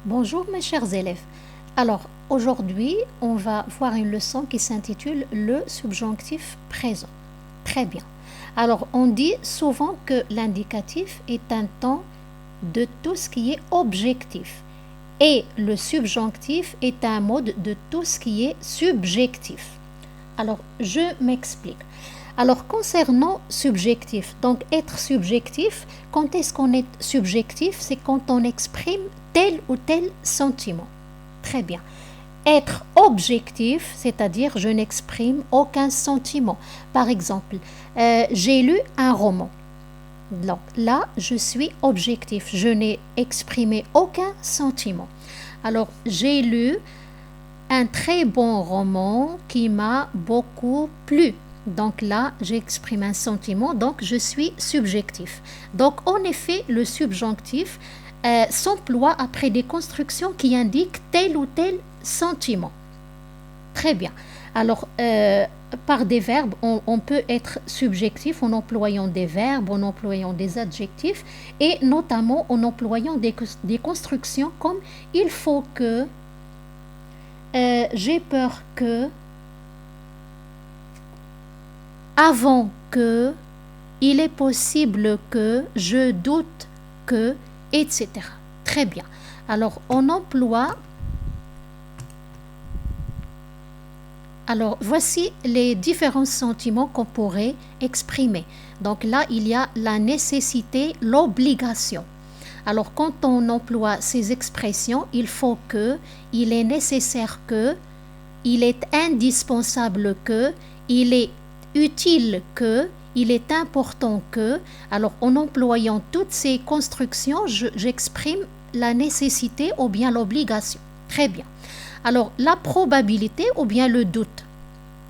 Bonjour mes chers élèves. Alors aujourd'hui, on va voir une leçon qui s'intitule le subjonctif présent. Très bien. Alors on dit souvent que l'indicatif est un temps de tout ce qui est objectif et le subjonctif est un mode de tout ce qui est subjectif. Alors je m'explique. Alors concernant subjectif, donc être subjectif, quand est-ce qu'on est subjectif? C'est quand on exprime tel ou tel sentiment. Très bien. Être objectif, c'est-à-dire je n'exprime aucun sentiment. Par exemple, j'ai lu un roman. Donc là, je suis objectif. Je n'ai exprimé aucun sentiment. Alors, j'ai lu un très bon roman qui m'a beaucoup plu. Donc là, j'exprime un sentiment, donc je suis subjectif. Donc en effet, le subjonctif s'emploie après des constructions qui indiquent tel ou tel sentiment. Très bien. Alors, par des verbes, on peut être subjectif en employant des verbes, en employant des adjectifs et notamment en employant des constructions comme il faut que, j'ai peur que, avant que, il est possible que, je doute que, etc. Très bien. Alors, on emploie. Alors, voici les différents sentiments qu'on pourrait exprimer. Donc là, il y a la nécessité, l'obligation. Alors, quand on emploie ces expressions, il faut que, il est nécessaire que, il est indispensable que, il est utile que, il est important que. Alors, en employant toutes ces constructions, j'exprime la nécessité ou bien l'obligation. Très bien. Alors, la probabilité ou bien le doute,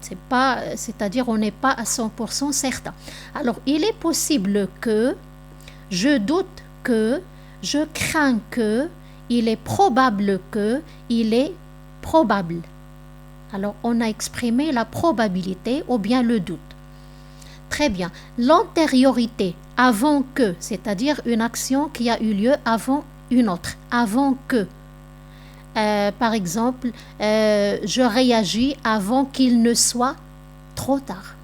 c'est-à-dire on n'est pas à 100% certain. Alors, il est possible que, je doute que, je crains que, il est probable que, il est probable. Alors, on a exprimé la probabilité ou bien le doute. Très bien. L'antériorité, avant que, c'est-à-dire une action qui a eu lieu avant une autre, avant que. Par exemple, je réagis avant qu'il ne soit trop tard.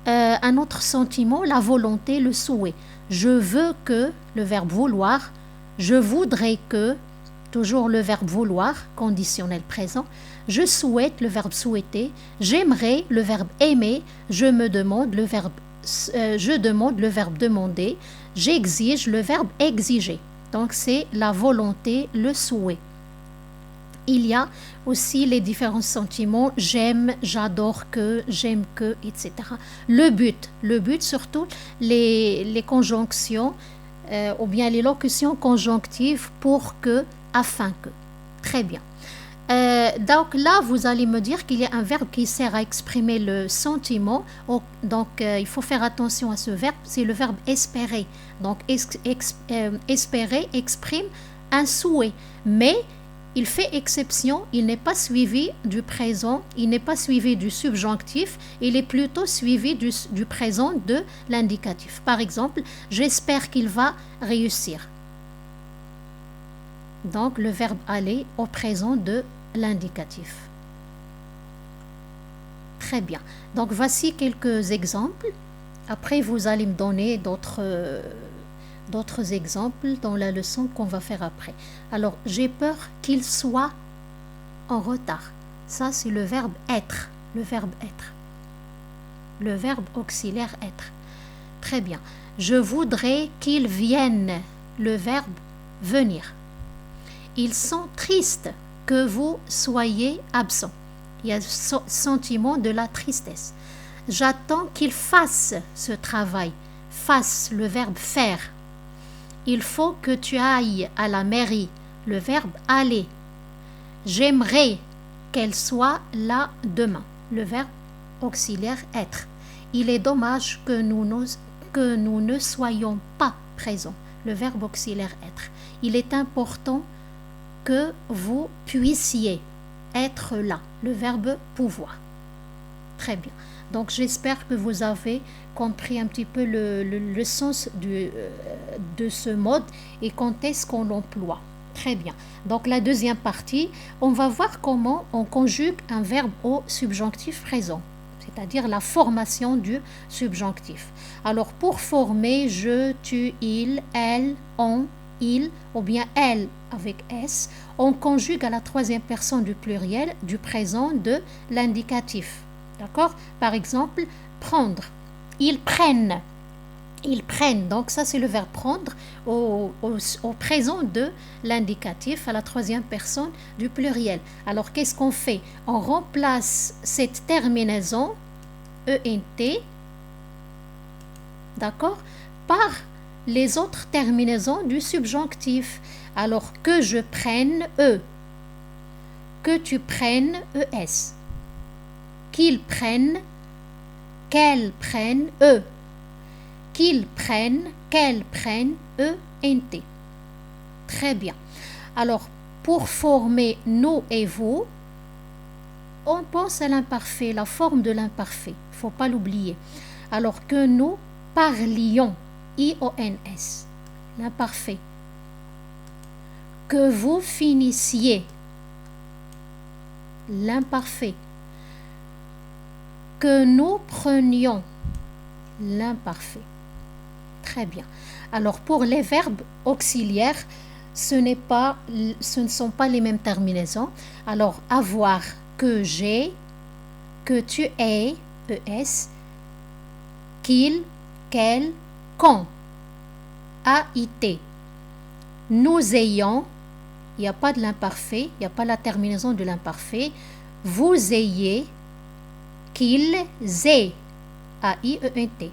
Un autre sentiment, la volonté, le souhait. Je veux que, le verbe vouloir, je voudrais que, toujours le verbe vouloir, conditionnel présent, je souhaite, le verbe souhaiter, j'aimerais, le verbe aimer, je me demande, je demande, le verbe demander, j'exige, le verbe exiger. Donc c'est la volonté, le souhait. Il y a aussi les différents sentiments, j'aime, j'adore que, j'aime que, etc. Le but surtout, les conjonctions ou bien les locutions conjonctives pour que, afin que. Très bien. Donc là, vous allez me dire qu'il y a un verbe qui sert à exprimer le sentiment. Donc, il faut faire attention à ce verbe. C'est le verbe espérer. Donc, espérer exprime un souhait. Mais il fait exception, il n'est pas suivi du présent, il n'est pas suivi du subjonctif, il est plutôt suivi du présent de l'indicatif. Par exemple, j'espère qu'il va réussir. Donc, le verbe aller au présent de l'indicatif. Très bien. Donc, voici quelques exemples. Après, vous allez me donner d'autres exemples dans la leçon qu'on va faire après. Alors, j'ai peur qu'il soit en retard. Ça, c'est le verbe être. Le verbe être. Le verbe auxiliaire être. Très bien. Je voudrais qu'il vienne. Le verbe venir. Ils sont tristes que vous soyez absent. Il y a ce sentiment de la tristesse. J'attends qu'il fasse ce travail. Fasse, le verbe faire. Il faut que tu ailles à la mairie. Le verbe aller. J'aimerais qu'elle soit là demain. Le verbe auxiliaire être. Il est dommage que nous ne soyons pas présents. Le verbe auxiliaire être. Il est important que vous puissiez être là. Le verbe pouvoir. Très bien. Donc j'espère que vous avez compris un petit peu le sens de ce mode et quand est-ce qu'on l'emploie. Très bien. Donc la deuxième partie, on va voir comment on conjugue un verbe au subjonctif présent, c'est-à-dire la formation du subjonctif. Alors pour former je, tu, il, elle, on, il ou bien elle avec S, on conjugue à la troisième personne du pluriel du présent de l'indicatif. D'accord? Par exemple, prendre. Ils prennent. Ils prennent, donc ça c'est le verbe prendre au présent de l'indicatif à la troisième personne du pluriel. Alors qu'est-ce qu'on fait? On remplace cette terminaison ENT, d'accord, par les autres terminaisons du subjonctif. Alors que je prenne E, que tu prennes ES, qu'ils prennent, qu'elles prennent E, qu'ils prennent, qu'elles prennent ENT. Très bien. Alors, pour former nous et vous, on pense à l'imparfait, la forme de l'imparfait. Il ne faut pas l'oublier. Alors que nous parlions, IONS, l'imparfait. Que vous finissiez, l'imparfait. Que nous prenions, l'imparfait. Très bien. Alors pour les verbes auxiliaires, ce ne sont pas les mêmes terminaisons. Alors avoir, que j'ai, que tu aies, ES, qu'il, qu'elle, qu'on, AIT. Nous ayons, il n'y a pas de l'imparfait, il n'y a pas la terminaison de l'imparfait. Vous ayez, qu'ils aient, AIENT.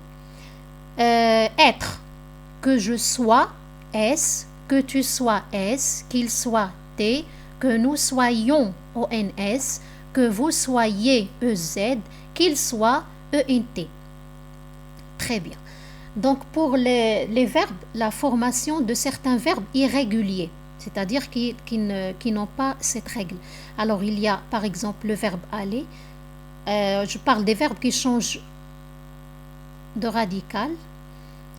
Être, que je sois, S, que tu sois, S, qu'il soit, T, que nous soyons, ONS, que vous soyez, EZ, qu'il soit, ENT. Très bien. Donc pour les verbes, la formation de certains verbes irréguliers, c'est-à-dire qui n'ont pas cette règle. Alors il y a par exemple le verbe aller. Je parle des verbes qui changent de radical.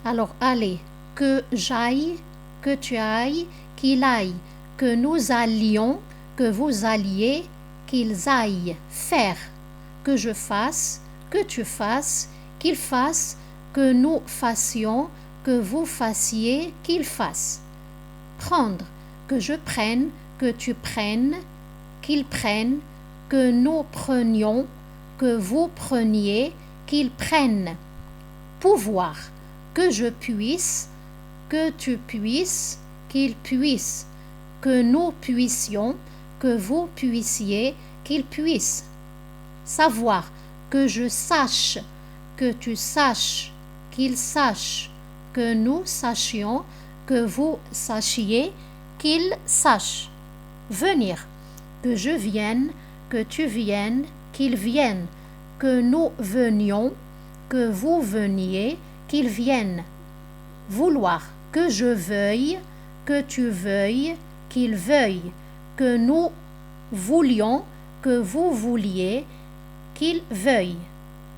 Alors aller, que j'aille, que tu ailles, qu'il aille, que nous allions, que vous alliez, qu'ils aillent, faire, que je fasse, que tu fasses, qu'il fasse, que nous fassions, que vous fassiez, qu'il fasse. Prendre, que je prenne, que tu prennes, qu'ils prennent, que nous prenions, que vous preniez, qu'ils prennent. Pouvoir, que je puisse, que tu puisses, qu'ils puissent, que nous puissions, que vous puissiez, qu'ils puissent. Savoir, que je sache, que tu saches, qu'ils sachent, que nous sachions, que vous sachiez, qu'ils sachent. Venir, que je vienne, que tu viennes, qu'ils viennent, que nous venions, que vous veniez, qu'ils viennent. Vouloir, que je veuille, que tu veuilles, qu'ils veuillent, que nous voulions, que vous vouliez, qu'ils veuillent.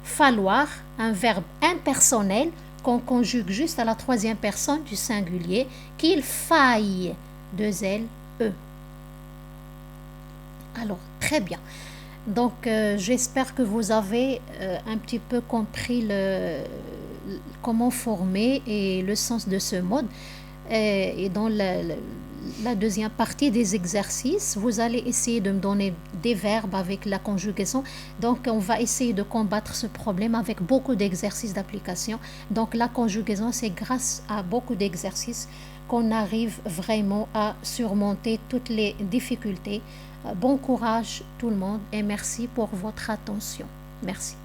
Falloir, un verbe impersonnel qu'on conjugue juste à la troisième personne du singulier, qu'il faille, deux L, E. Alors, très bien. Donc, j'espère que vous avez un petit peu compris comment former et le sens de ce mode. Et dans la deuxième partie des exercices, vous allez essayer de me donner des verbes avec la conjugaison. Donc, on va essayer de combattre ce problème avec beaucoup d'exercices d'application. Donc, la conjugaison, c'est grâce à beaucoup d'exercices qu'on arrive vraiment à surmonter toutes les difficultés. Bon courage tout le monde et merci pour votre attention. Merci.